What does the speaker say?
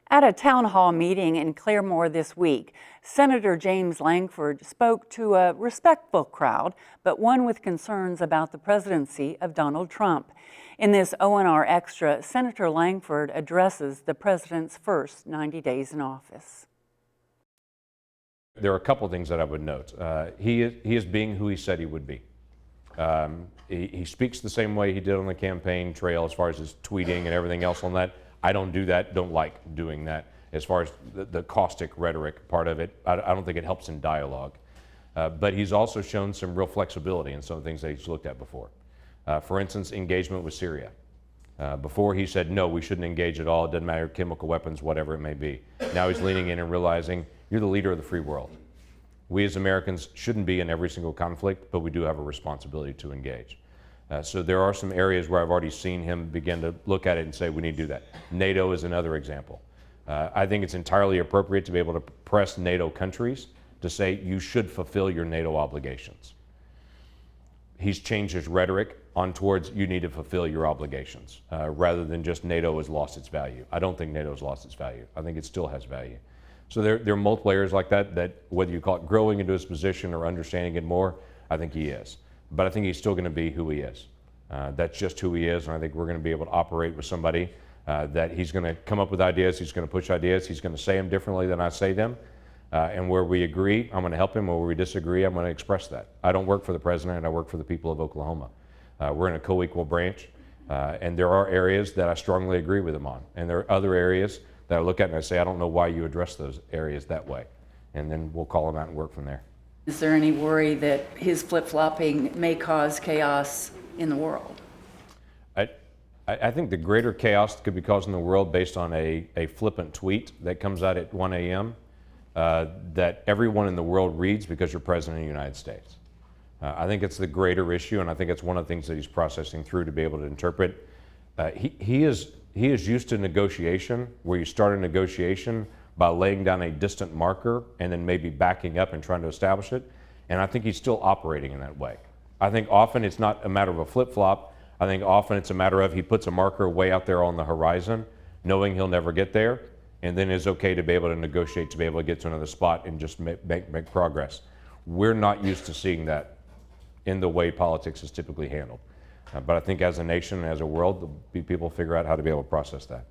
At a town hall meeting in Claremore this week, Senator James Lankford spoke to a respectful crowd, but one with concerns about the presidency of Donald Trump. In this ONR Extra, Senator Lankford addresses the president's first 90 days in office. There are a couple of things that I would note. He is being who he said he would be. He speaks the same way he did on the campaign trail as far as his tweeting and everything else on that. I don't do that, don't like doing that. As far as the caustic rhetoric part of it, I don't think it helps in dialogue. But he's also shown some real flexibility in some of the things that he's looked at before. For instance, engagement with Syria. Before he said, no, we shouldn't engage at all, it doesn't matter, chemical weapons, whatever it may be. Now he's leaning in and realizing, you're the leader of the free world. We as Americans shouldn't be in every single conflict, but we do have a responsibility to engage. So there are some areas where I've already seen him begin to look at it and say, we need to do that. NATO is another example. I think it's entirely appropriate to be able to press NATO countries to say, you should fulfill your NATO obligations. He's changed his rhetoric on towards, you need to fulfill your obligations, rather than just NATO has lost its value. I don't think NATO has lost its value. I think it still has value. So there are multiple areas like that whether you call it growing into his position or understanding it more, I think he is. But I think he's still going to be who he is. That's just who he is, and I think we're going to be able to operate with somebody that he's going to come up with ideas, he's going to push ideas, he's going to say them differently than I say them, and where we agree, I'm going to help him, or where we disagree, I'm going to express that. I don't work for the president, I work for the people of Oklahoma. We're in a co-equal branch, and there are areas that I strongly agree with him on, and there are other areas that I look at and I say, I don't know why you address those areas that way. And then we'll call him out and work from there. Is there any worry that his flip-flopping may cause chaos in the world? I think the greater chaos that could be caused in the world based on a flippant tweet that comes out at 1 a.m. That everyone in the world reads because you're president of the United States. I think it's the greater issue, and I think it's one of the things that he's processing through to be able to interpret. He is used to negotiation, where you start a negotiation by laying down a distant marker and then maybe backing up and trying to establish it. And I think he's still operating in that way. I think often it's not a matter of a flip-flop. I think often it's a matter of he puts a marker way out there on the horizon, knowing he'll never get there, and then is okay to be able to negotiate, to be able to get to another spot and just make progress. We're not used to seeing that in the way politics is typically handled. But I think as a nation and as a world, people figure out how to be able to process that.